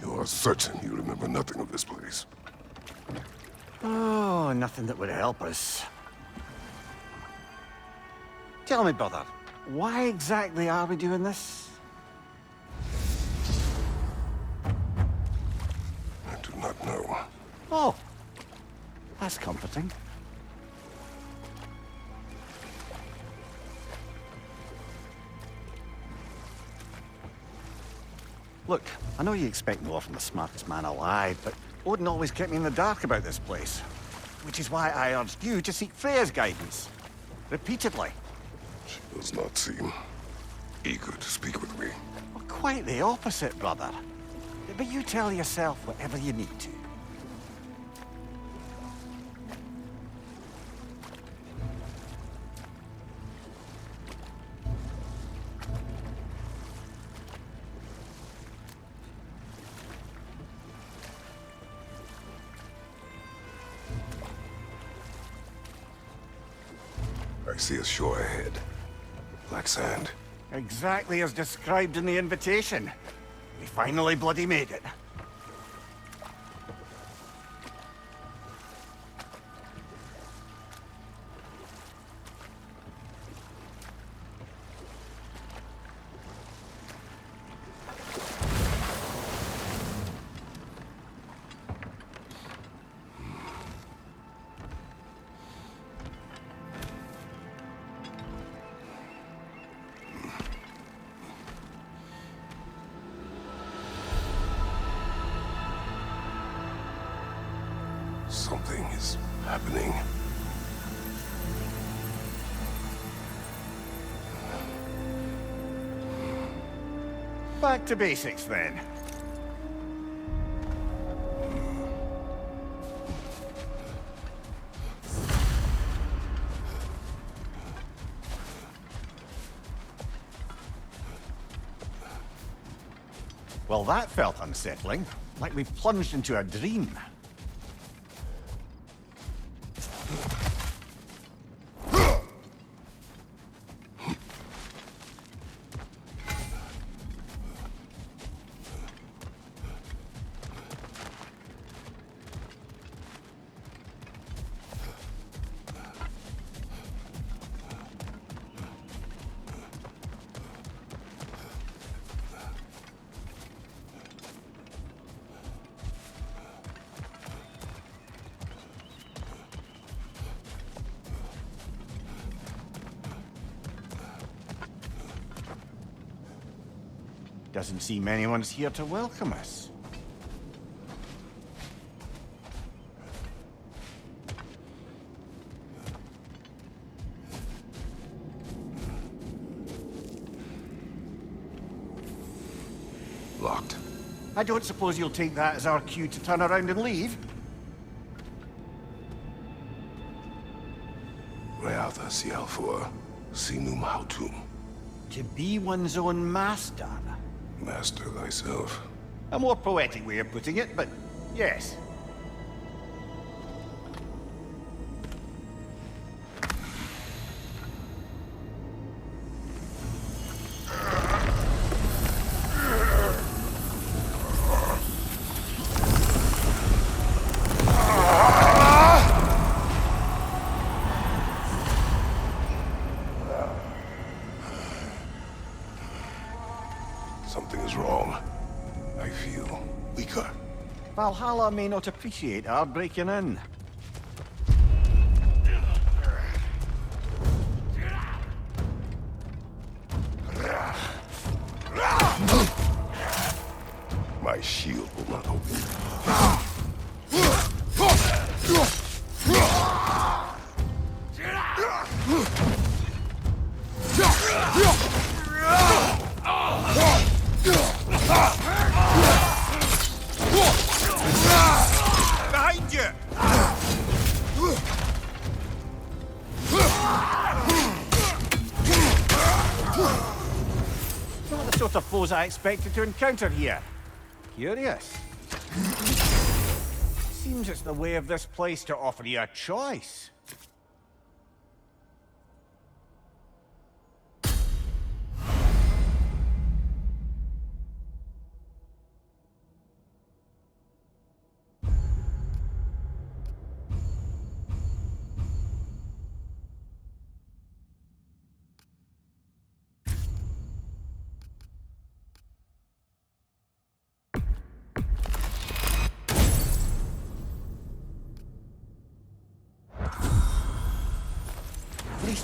You are certain you remember nothing of this place? Oh, nothing that would help us. Tell me, brother, why exactly are we doing this? I do not know. Oh, that's comforting. Look, I know you expect more from the smartest man alive, but Odin always kept me in the dark about this place. Which is why I urged you to seek Freya's guidance. Repeatedly. She does not seem eager to speak with me. Well, quite the opposite, brother. But you tell yourself whatever you need to. I see a shore ahead. Black sand. Exactly as described in the invitation. We finally bloody made it. Something is happening. Back to basics, then. Well, that felt unsettling. Like we've plunged into a dream. Doesn't seem anyone's here to welcome us. Locked. I don't suppose you'll take that as our cue to turn around and leave? Reatha Sialfur, Sinum Hautum. To be one's own master. Master thyself. A more poetic way of putting it, but yes. Something is wrong. I feel weaker. Valhalla may not appreciate our breaking in. My shield will not open. Behind you! Not the sort of foes I expected to encounter here. Curious. Seems it's the way of this place to offer you a choice.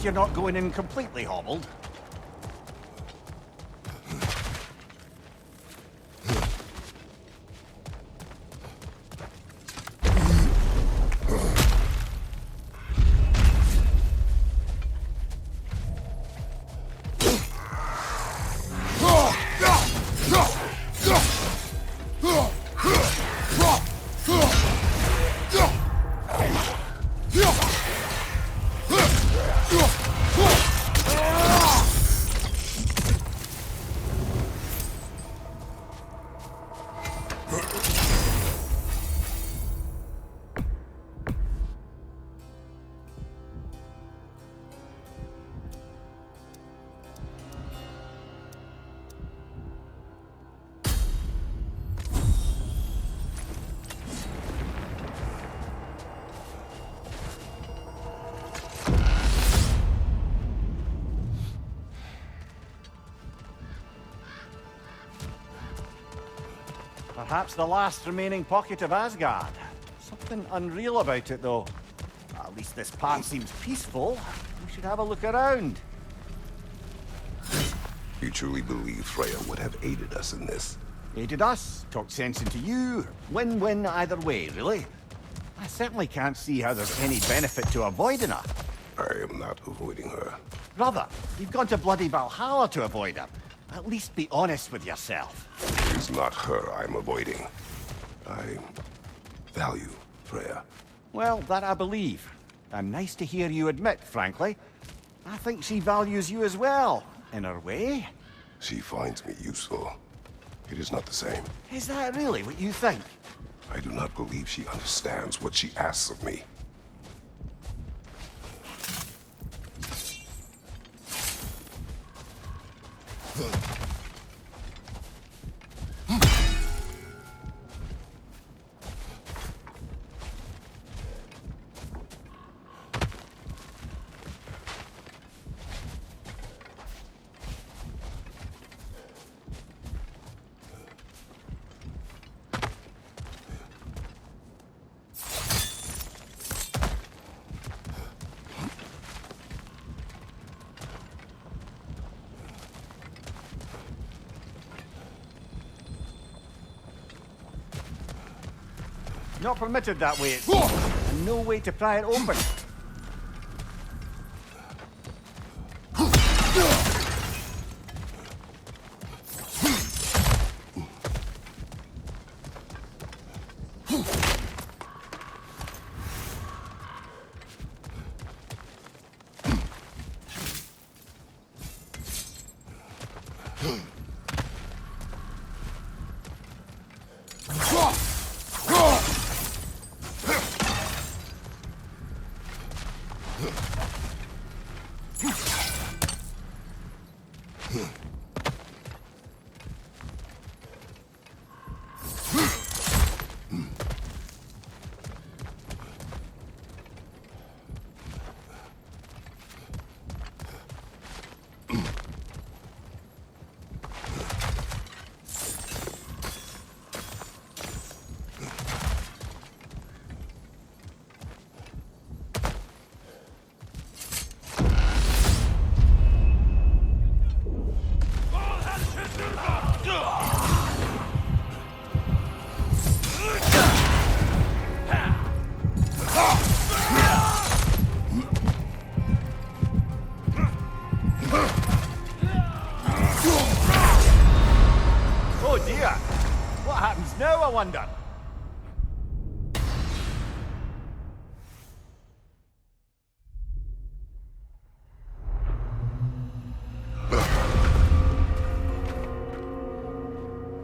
you're not going in completely hobbled. Perhaps the last remaining pocket of Asgard. Something unreal about it, though. At least this part seems peaceful. We should have a look around. You truly believe Freya would have aided us in this? Aided us, talked sense into you. Win-win either way, really. I certainly can't see how there's any benefit to avoiding her. I am not avoiding her. Brother, you've gone to bloody Valhalla to avoid her. At least be honest with yourself. It is not her I'm avoiding. I value Freya. Well, that I believe. And nice to hear you admit, frankly. I think she values you as well, in her way. She finds me useful. It is not the same. Is that really what you think? I do not believe she understands what she asks of me. Not permitted that way, it seems. And no way to pry it open. Oh dear! What happens now, I wonder?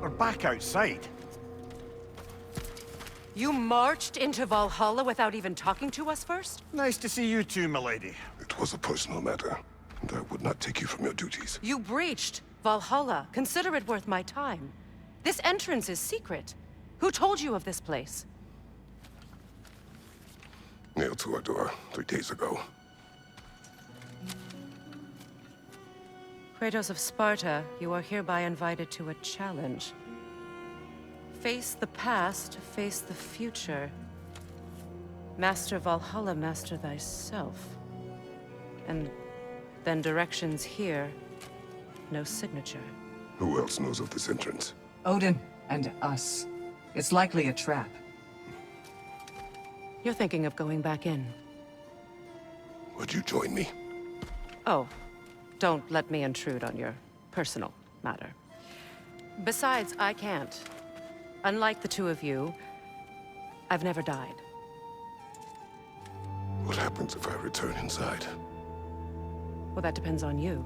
We're back outside. You marched into Valhalla without even talking to us first? Nice to see you too, milady. It was a personal matter, and I would not take you from your duties. You breached Valhalla. Consider it worth my time. This entrance is secret. Who told you of this place? Nailed to our door 3 days ago. Kratos of Sparta, you are hereby invited to a challenge. Face the past, face the future. Master Valhalla, master thyself. And Then directions here. No signature. Who else knows of this entrance? Odin and us. It's likely a trap. You're thinking of going back in. Would you join me? Oh, don't let me intrude on your personal matter. Besides, I can't. Unlike the two of you, I've never died. What happens if I return inside? Well, that depends on you.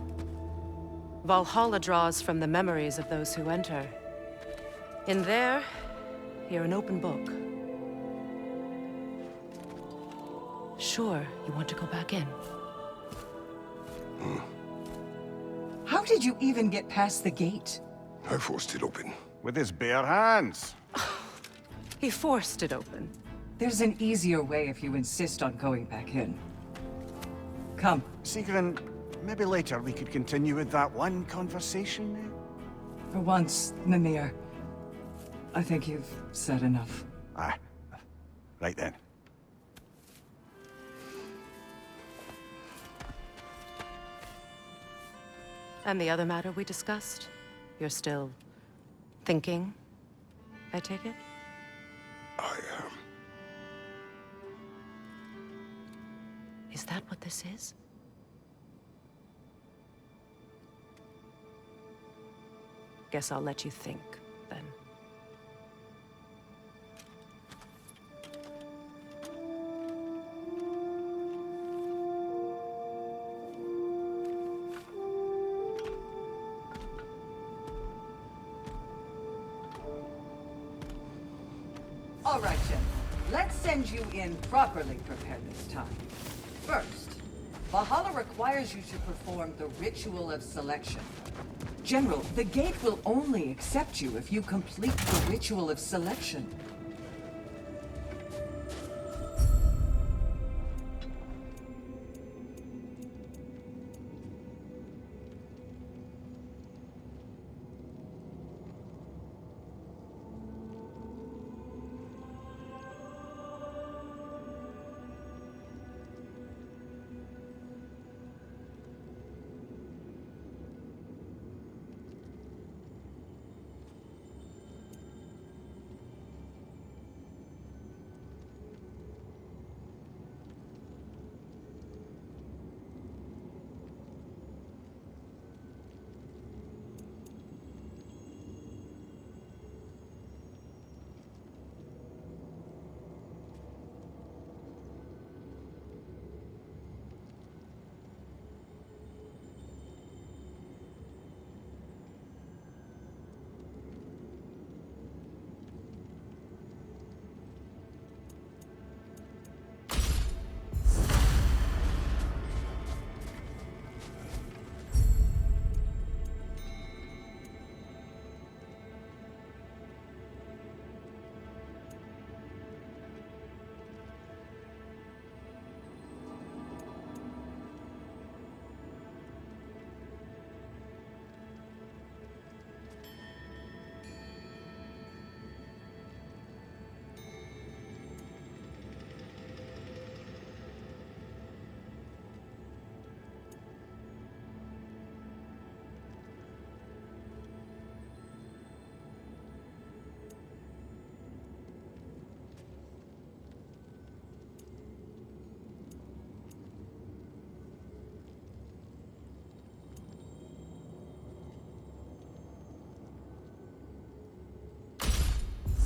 Valhalla draws from the memories of those who enter. In there, you're an open book. Sure, you want to go back in? How did you even get past the gate? I forced it open. With his bare hands. He forced it open. There's an easier way if you insist on going back in. Come. Sigrun, maybe later we could continue with that one conversation, eh? For once, Mimir. I think you've said enough. Aye. Right then. And the other matter we discussed? You're still thinking, I take it? I am. Is that what this is? Guess I'll let you think, then. All right, Jim. Let's send you in properly prepared this time. First, Valhalla requires you to perform the Ritual of Selection. General, the gate will only accept you if you complete the Ritual of Selection.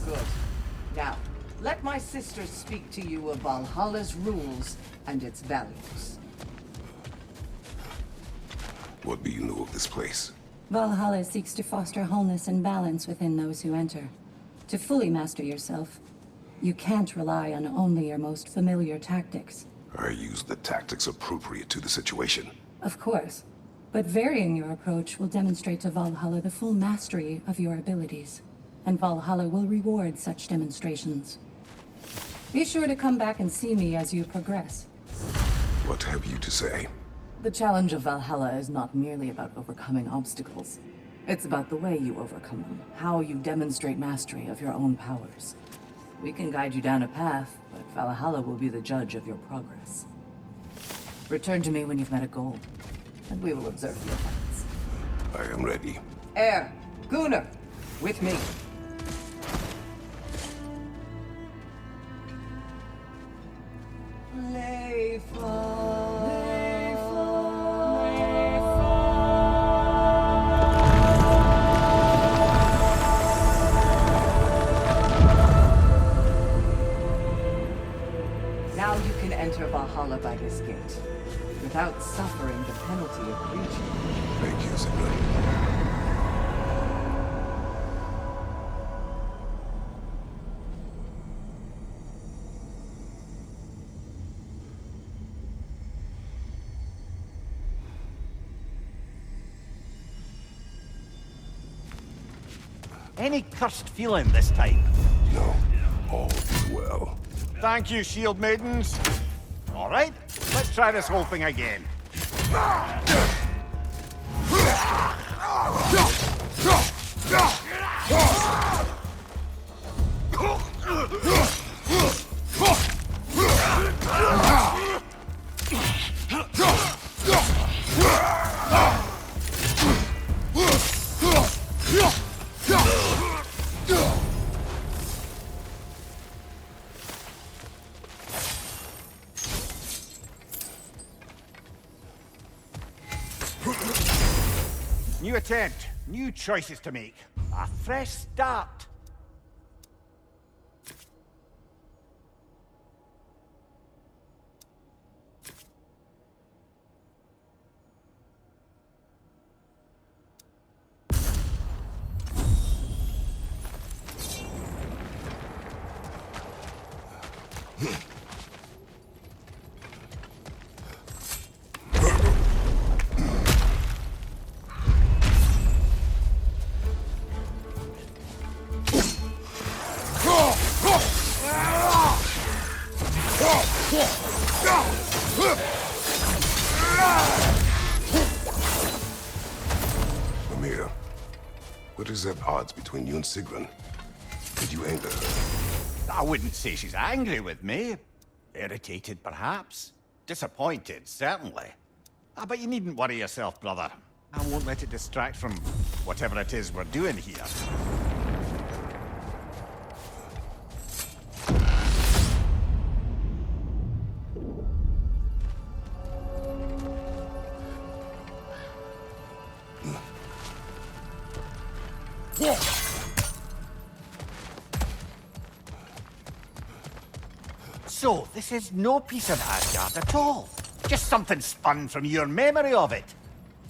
Good. Now, let my sister speak to you of Valhalla's rules and its values. What do you know of this place? Valhalla seeks to foster wholeness and balance within those who enter. To fully master yourself, you can't rely on only your most familiar tactics. I use the tactics appropriate to the situation. Of course, but varying your approach will demonstrate to Valhalla the full mastery of your abilities, and Valhalla will reward such demonstrations. Be sure to come back and see me as you progress. What have you to say? The challenge of Valhalla is not merely about overcoming obstacles. It's about the way you overcome them, how you demonstrate mastery of your own powers. We can guide you down a path, but Valhalla will be the judge of your progress. Return to me when you've met a goal. and we will observe the effects. I am ready. Air, Gunnar, with me. Now you can enter Valhalla by this gate, without suffering the penalty of breaching. Thank you, Sigrid. Any cursed feeling this time? No, all is well. Thank you, shield maidens. All right, let's try this whole thing again. New attempt, new choices to make. A fresh start. Amir, what is the odds between you and Sigrun? Did you anger her? I wouldn't say she's angry with me. Irritated, perhaps. Disappointed, certainly. But you needn't worry yourself, brother. I won't let it distract from whatever it is we're doing here. So, this is no piece of Asgard at all. Just something spun from your memory of it.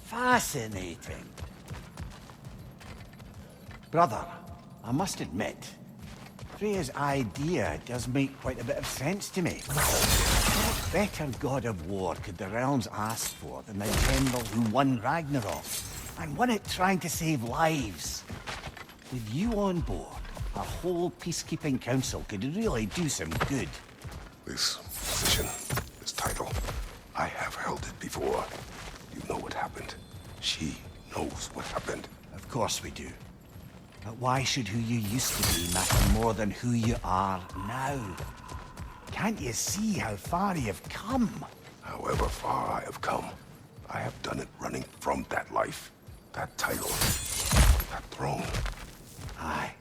Fascinating. Brother, I must admit, Freya's idea does make quite a bit of sense to me. What better god of war could the realms ask for than the general who won Ragnarok, and won it trying to save lives? With you on board, our whole peacekeeping council could really do some good. This position, this title, I have held it before. You know what happened. She knows what happened. Of course we do. But why should who you used to be matter more than who you are now? Can't you see how far you've come? However far I have come, I have done it running from that life, that title, that throne. Aye.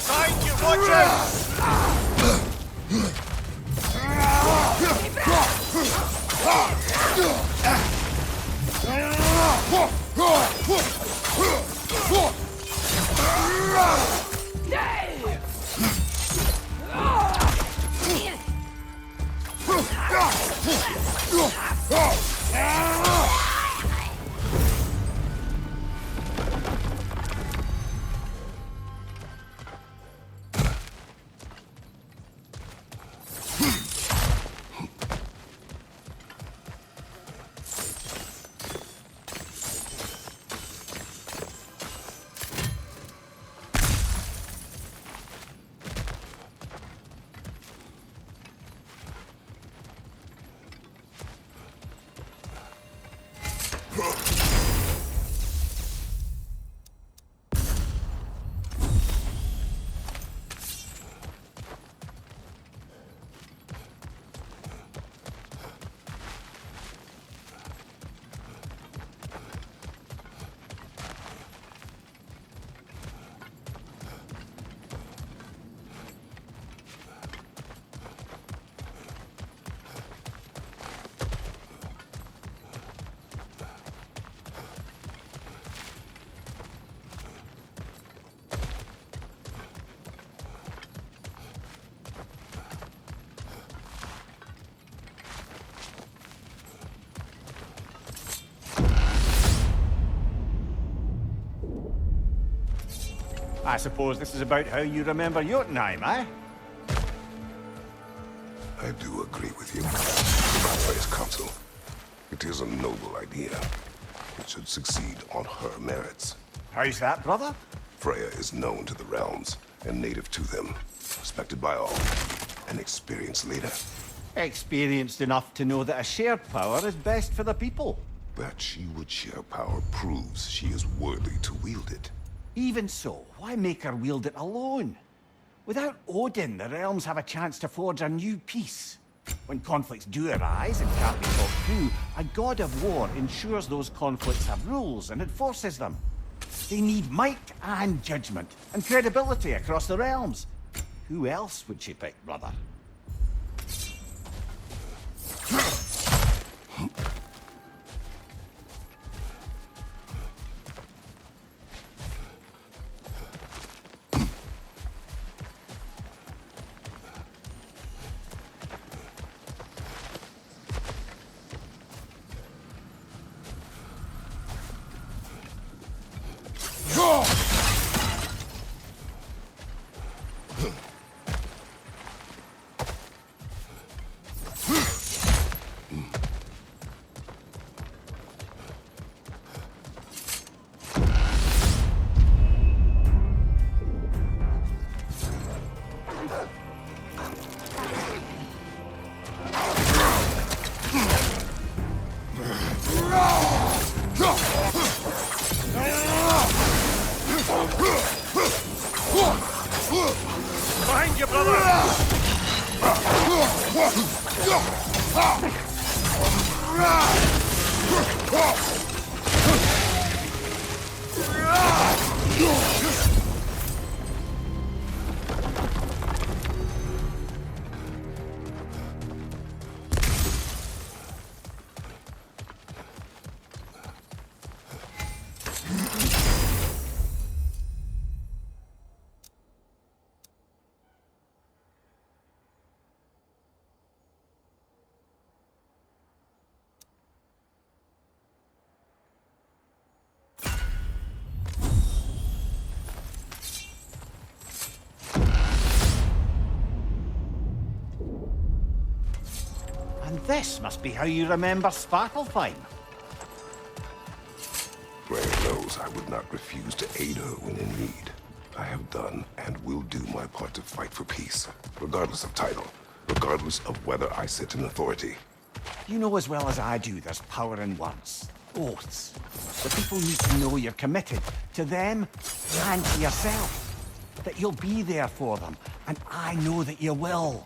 Behind you, watch out! I suppose this is about how you remember Jotunheim, eh? I do agree with you. Freya's counsel. It is a noble idea. It should succeed on her merits. How's that, brother? Freya is known to the realms and native to them. Respected by all. An experienced leader. Experienced enough to know that a shared power is best for the people. That she would share power proves she is worthy to wield it. Even so, why make her wield it alone? Without Odin, the realms have a chance to forge a new peace. When conflicts do arise and can't be talked through, a god of war ensures those conflicts have rules and enforces them. They need might and judgment, and credibility across the realms. Who else would she pick, brother? Behind you, brother! And this must be how you remember Svartalfheim. Freya knows I would not refuse to aid her when in need. I have done and will do my part to fight for peace, regardless of title, regardless of whether I sit in authority. You know as well as I do there's power in words. Oaths. The people need to know you're committed to them and to yourself. That you'll be there for them, and I know that you will.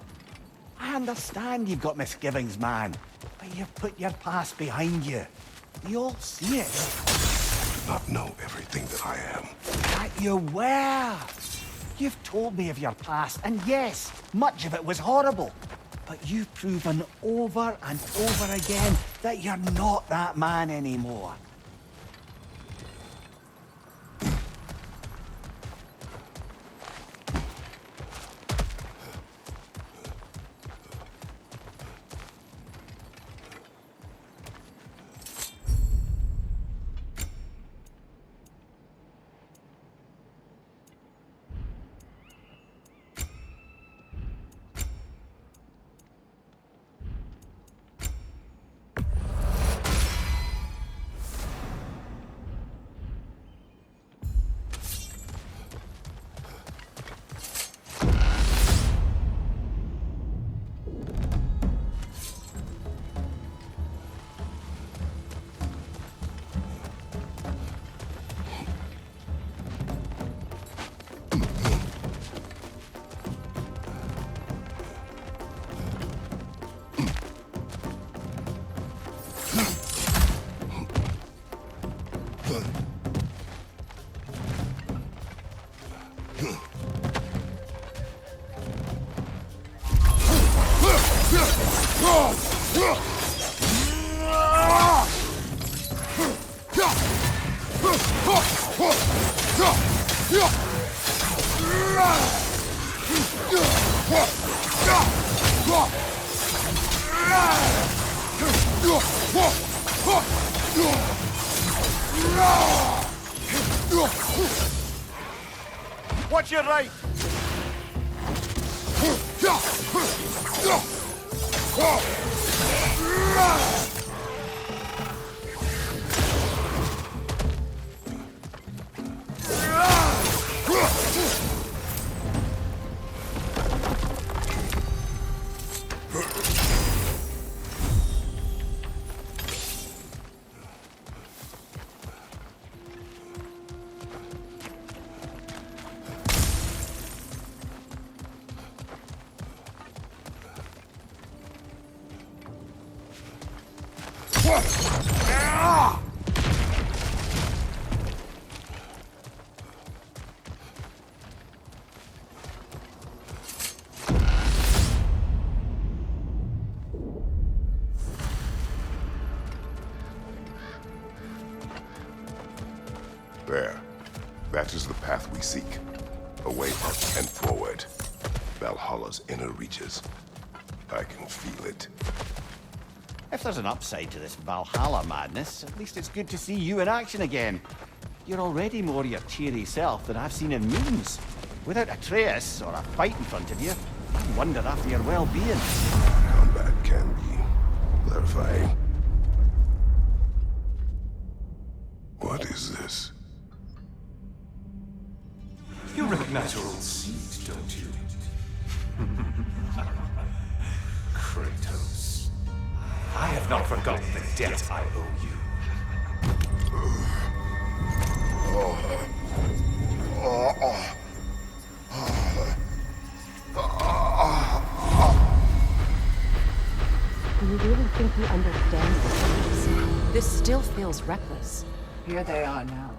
I understand you've got misgivings, man, but you've put your past behind you. We all see it. I do not know everything that I am. But you were. You've told me of your past, and yes, much of it was horrible. But you've proven over and over again that you're not that man anymore. Watch your right! There. That is the path we seek. A way up and forward. Valhalla's inner reaches. I can feel it. If there's an upside to this Valhalla madness, at least it's good to see you in action again. You're already more your cheery self than I've seen in moons. Without Atreus or a fight in front of you, I wonder after your well-being. Combat can be clarifying. What is this? You recognize your old seat, don't you? Kratos. I have not forgotten the debt I owe you. Do you really think he understands this? This still feels reckless. Here they are now.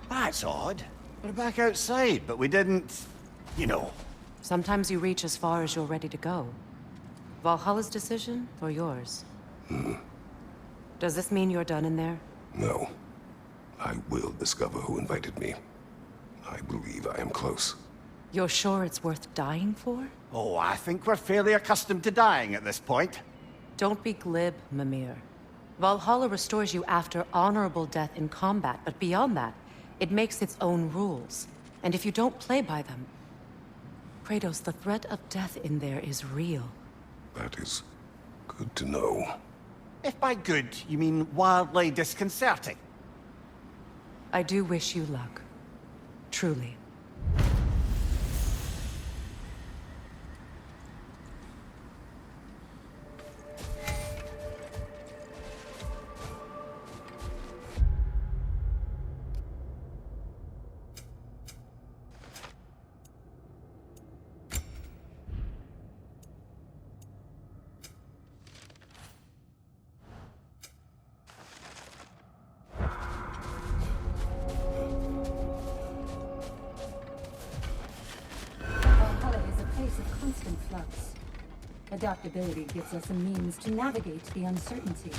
That's odd. We're back outside, but we didn't... you know. Sometimes you reach as far as you're ready to go. Valhalla's decision, or yours? Does this mean you're done in there? No. I will discover who invited me. I believe I am close. You're sure it's worth dying for? Oh, I think we're fairly accustomed to dying at this point. Don't be glib, Mimir. Valhalla restores you after honorable death in combat, but beyond that, it makes its own rules. And if you don't play by them... Kratos, the threat of death in there is real. That is good to know. If by good, you mean wildly disconcerting. I do wish you luck. Truly. Adaptability gives us a means to navigate the uncertainty.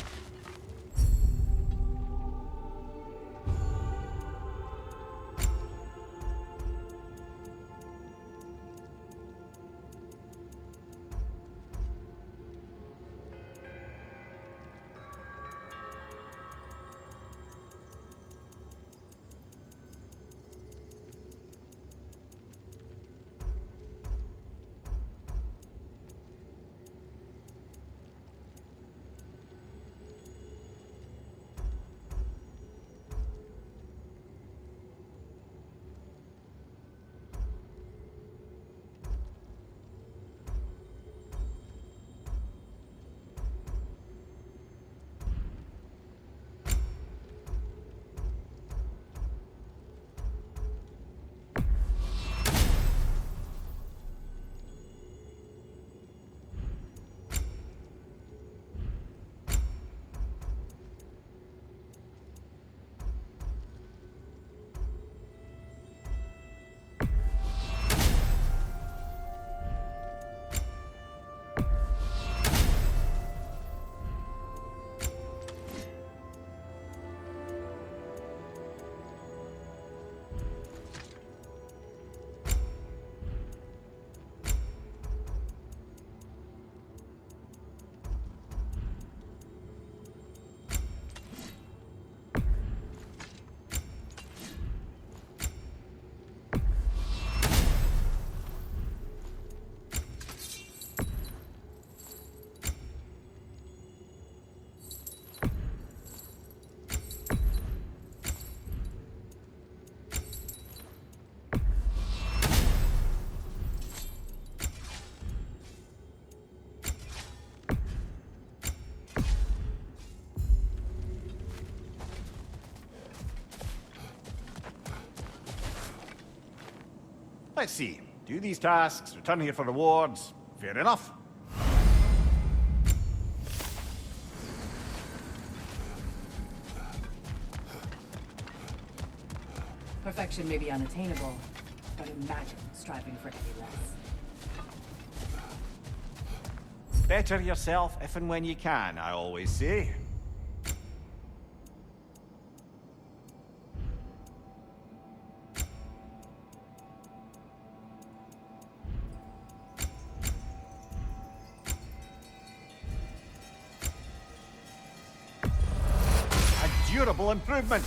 Let's see. Do these tasks, return here for rewards. Fair enough. Perfection may be unattainable, but imagine striving for any less. Better yourself if and when you can, I always say. A durable improvement.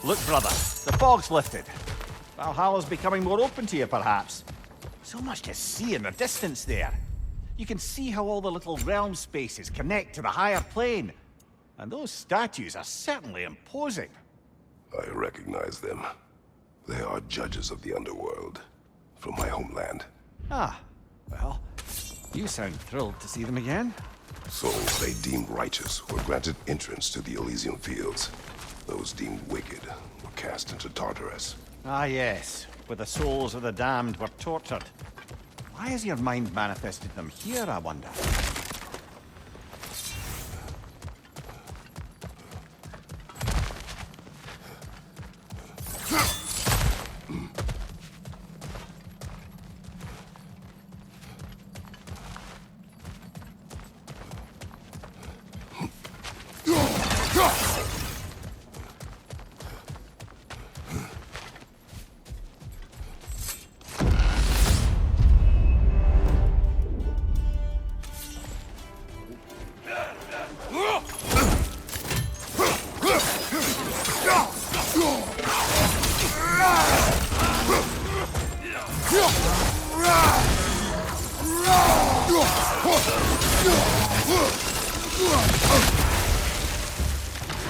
Look, brother, the fog's lifted. Valhalla's becoming more open to you, perhaps. So much to see in the distance there. You can see how all the little realm spaces connect to the higher plane. And those statues are certainly imposing. I recognize them. They are judges of the underworld, from my homeland. Ah, well, you sound thrilled to see them again. Souls they deemed righteous were granted entrance to the Elysium Fields. Those deemed wicked were cast into Tartarus. Ah, yes, where the souls of the damned were tortured. Why has your mind manifested them here, I wonder?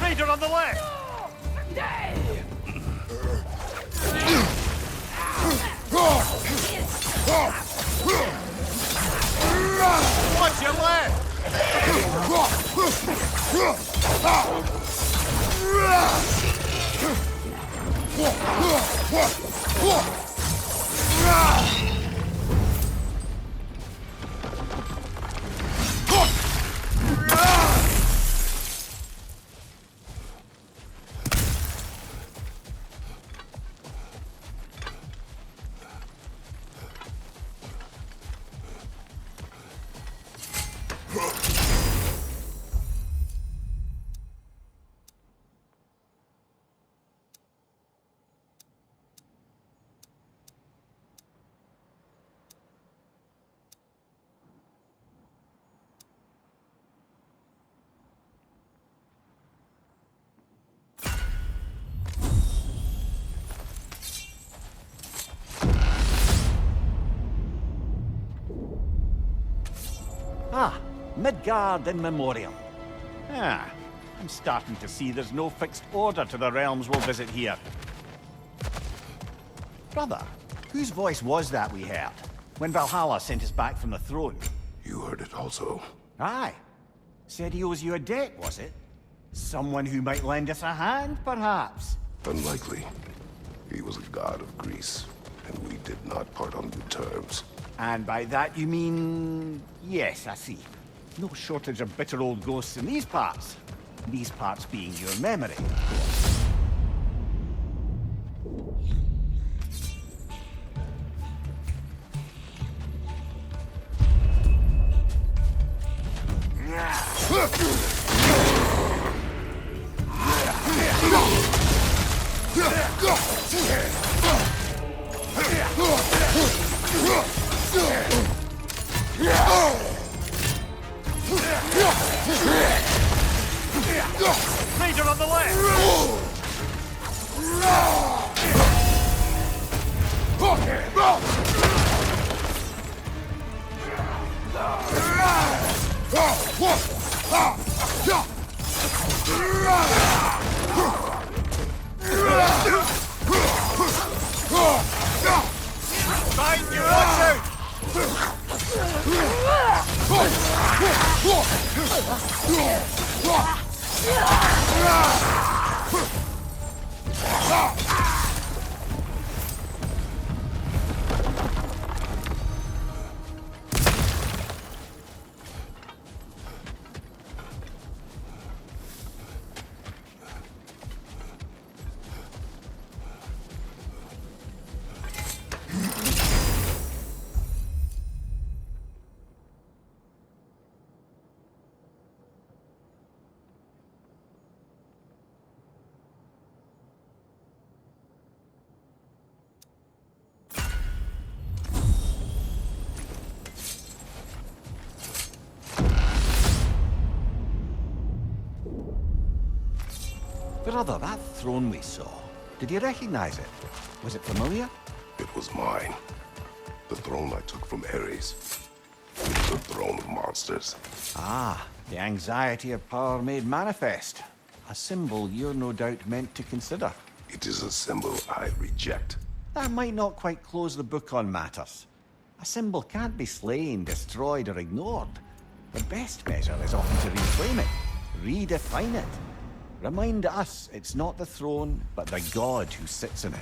Raider on the left! Watch your left! Ah, Midgard in memoriam. Ah, I'm starting to see there's no fixed order to the realms we'll visit here. Brother, whose voice was that we heard when Valhalla sent us back from the throne? You heard it also. Aye. Said he owes you a debt, was it? Someone who might lend us a hand, perhaps? Unlikely. He was a god of Greece, and we did not part on good terms. And by that you mean... Yes, I see. No shortage of bitter old ghosts in these parts. These parts being your memory, of course. Raider on the left! Behind you, watch out! Brother, that throne we saw, did you recognize it? Was it familiar? It was mine. The throne I took from Ares. The throne of monsters. Ah, the anxiety of power made manifest. A symbol you're no doubt meant to consider. It is a symbol I reject. That might not quite close the book on matters. A symbol can't be slain, destroyed, or ignored. The best measure is often to reclaim it, redefine it. Remind us it's not the throne, but the god who sits in it.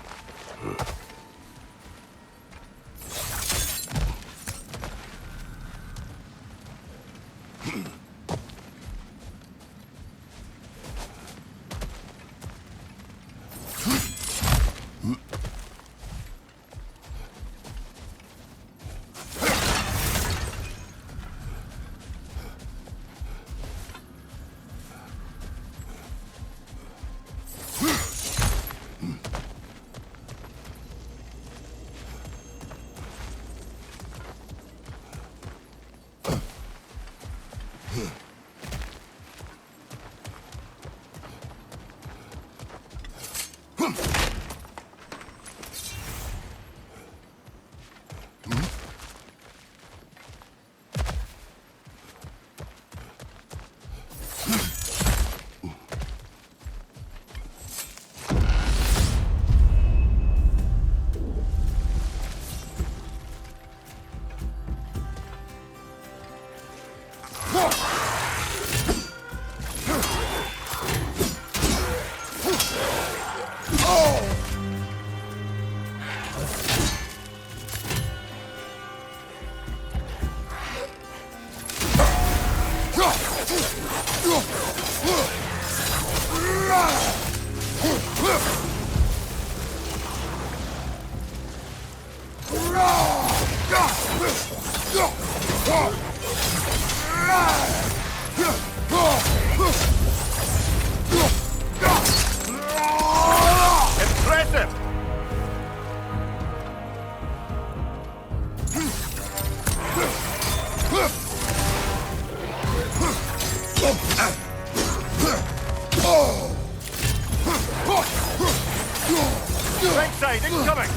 Impressive! Right side, incoming!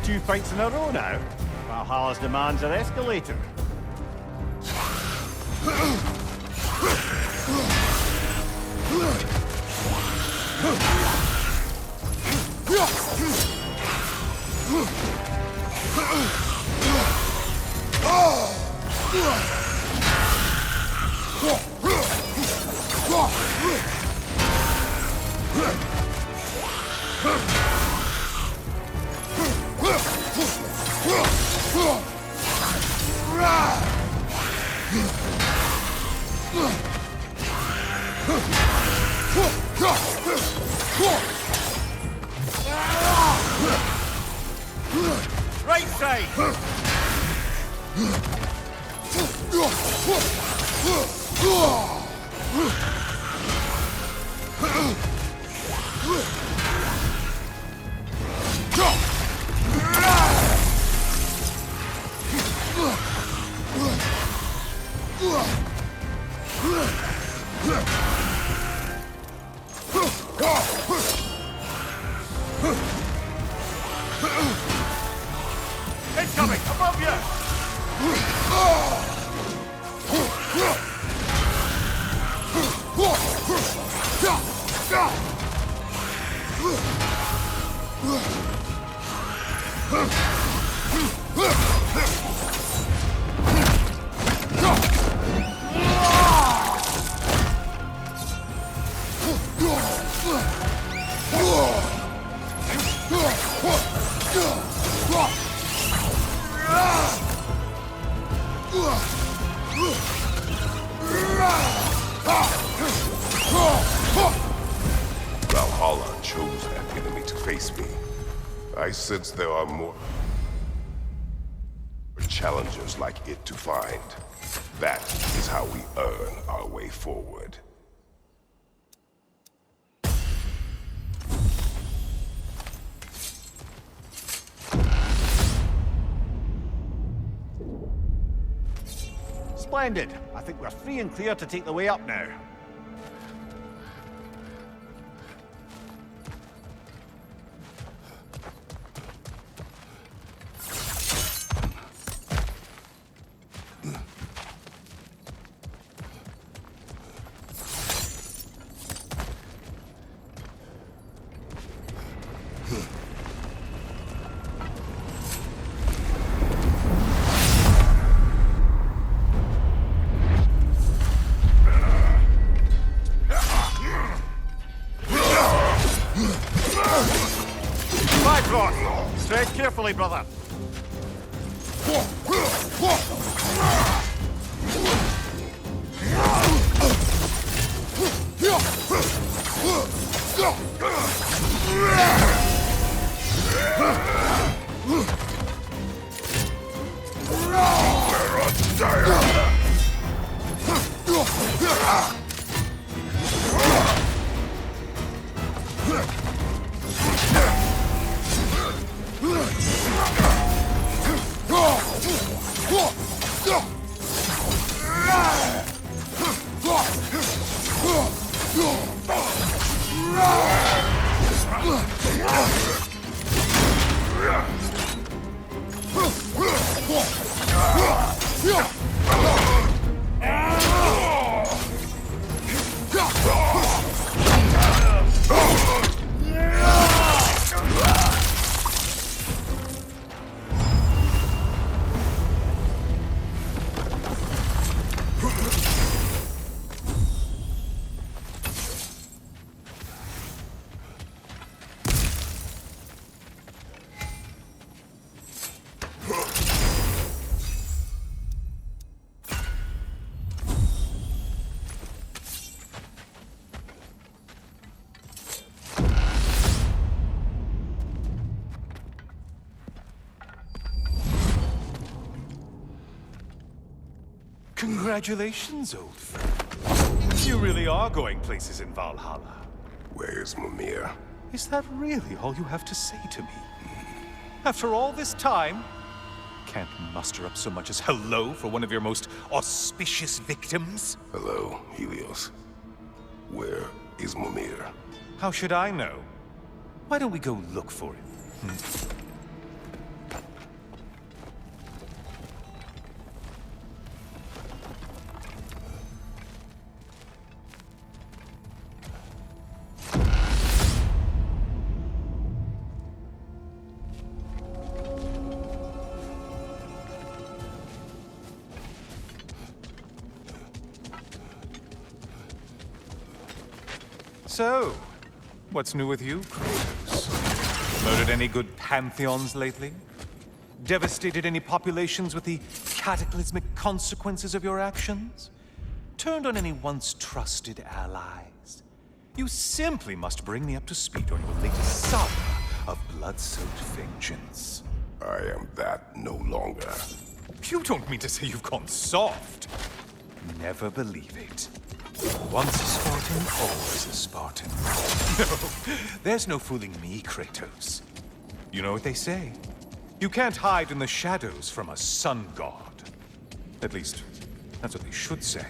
Two fights in a row now. Valhalla's demands are escalating. Right side! Valhalla chose that enemy to face me. I sense there are more challengers like it to find. That is how we earn our way forward. Splendid. I think we're free and clear to take the way up now. Tread carefully, brother. Congratulations, old friend. You really are going places in Valhalla. Where's Mimir? Is that really all you have to say to me? After all this time, can't muster up so much as hello for one of your most auspicious victims? Hello, Helios. Where is Mimir? How should I know? Why don't we go look for him? So, what's new with you, Kratos? Murdered any good pantheons lately? Devastated any populations with the cataclysmic consequences of your actions? Turned on any once trusted allies? You simply must bring me up to speed on your latest saga of blood-soaked vengeance. I am that no longer. You don't mean to say you've gone soft? Never believe it. Once a Spartan, always a Spartan. No, there's no fooling me, Kratos. You know what they say? You can't hide in the shadows from a sun god. At least, that's what they should say.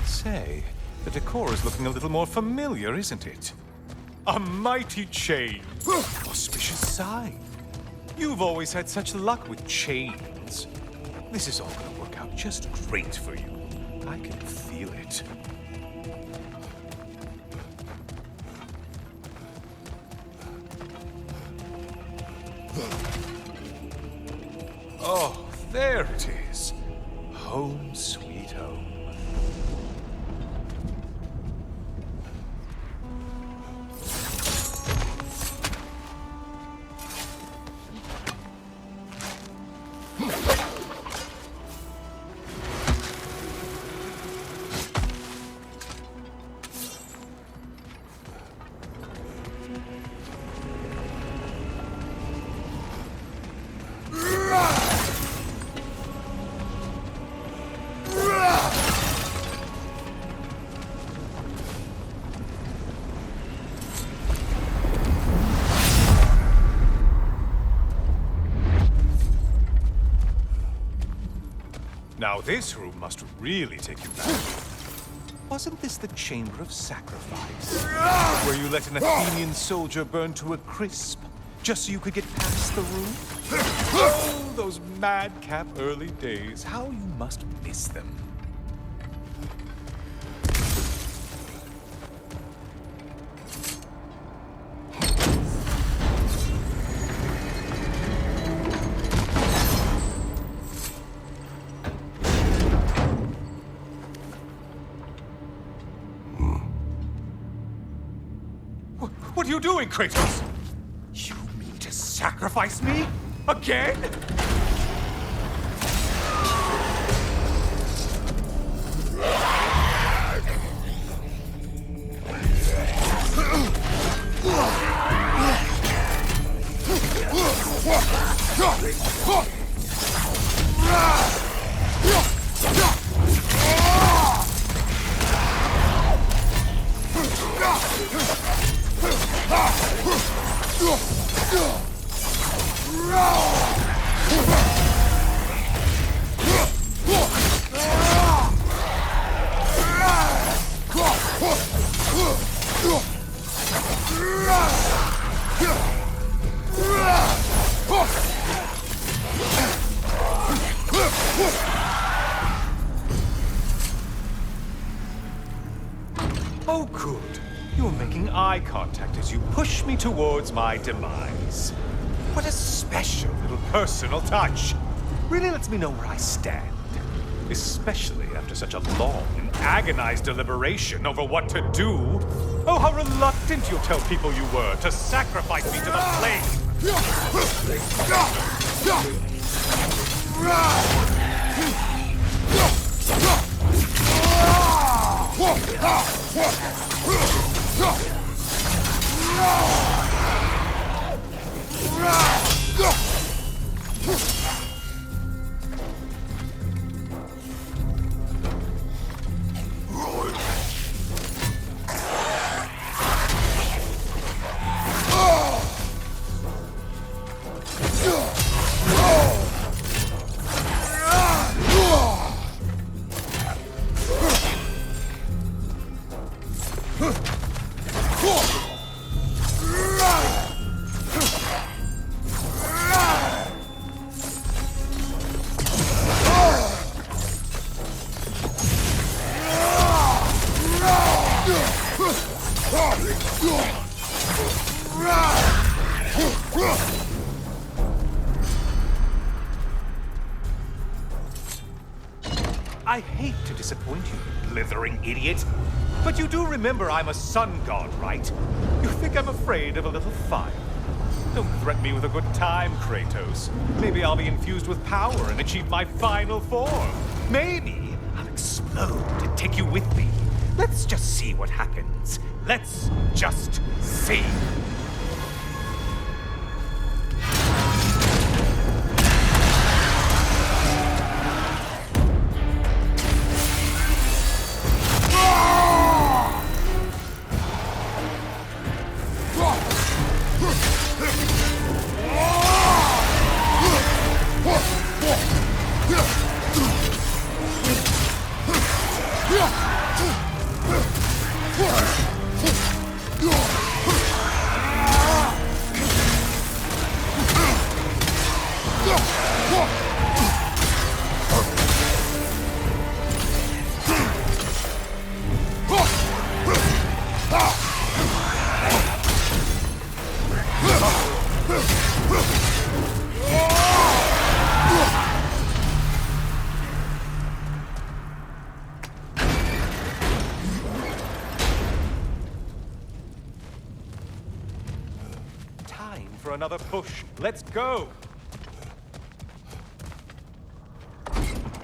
Say, the decor is looking a little more familiar, isn't it? A mighty chain. Auspicious sign. You've always had such luck with chains. This is all gonna work out just great for you. I can feel it. Oh, there it is. Home sweet home. Now this room must really take you back. Wasn't this the Chamber of Sacrifice? Where you let an Athenian soldier burn to a crisp, just so you could get past the room? Oh, those madcap early days. How you must miss them. What are you doing, Kratos? You mean to sacrifice me? Again? Oh, good. You're making eye contact as you push me towards my demise. What a special little personal touch. Really lets me know where I stand. Especially after such a long and agonized deliberation over what to do. Oh, how reluctant you'll tell people you were to sacrifice me to the flame. I hate to disappoint you, blithering idiot. But you do remember I'm a sun god, right? You think I'm afraid of a little fire? Don't threaten me with a good time, Kratos. Maybe I'll be infused with power and achieve my final form. Maybe I'll explode and take you with me. Let's just see what happens. Let's just see. another push. Let's go!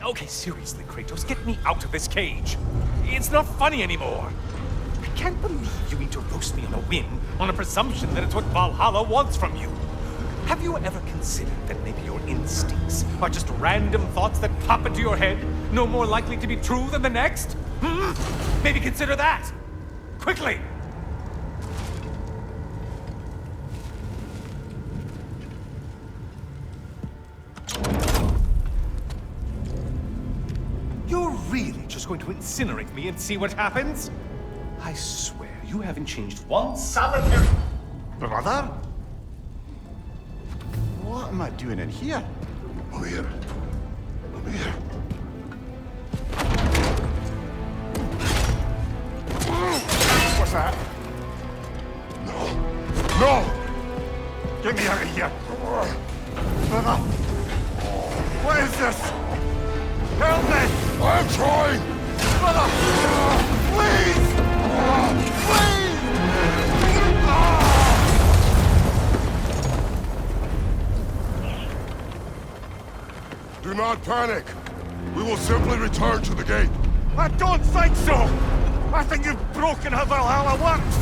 Okay, seriously, Kratos, get me out of this cage. It's not funny anymore. I can't believe you need to roast me on a whim on a presumption that it's what Valhalla wants from you. Have you ever considered that maybe your instincts are just random thoughts that pop into your head, no more likely to be true than the next? Hmm? Maybe consider that! Quickly! You're really just going to incinerate me and see what happens? I swear, you haven't changed one solitary... Brother? What am I doing in here? Mimir. Mimir. What's that? No. No! Get me out of here! Brother! What is this? Help me! I'm trying! Brother! Please! Please! Do not panic. We will simply return to the gate. I don't think so! I think you've broken how Valhalla works!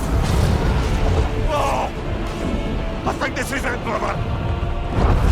Oh! I think this is it, brother!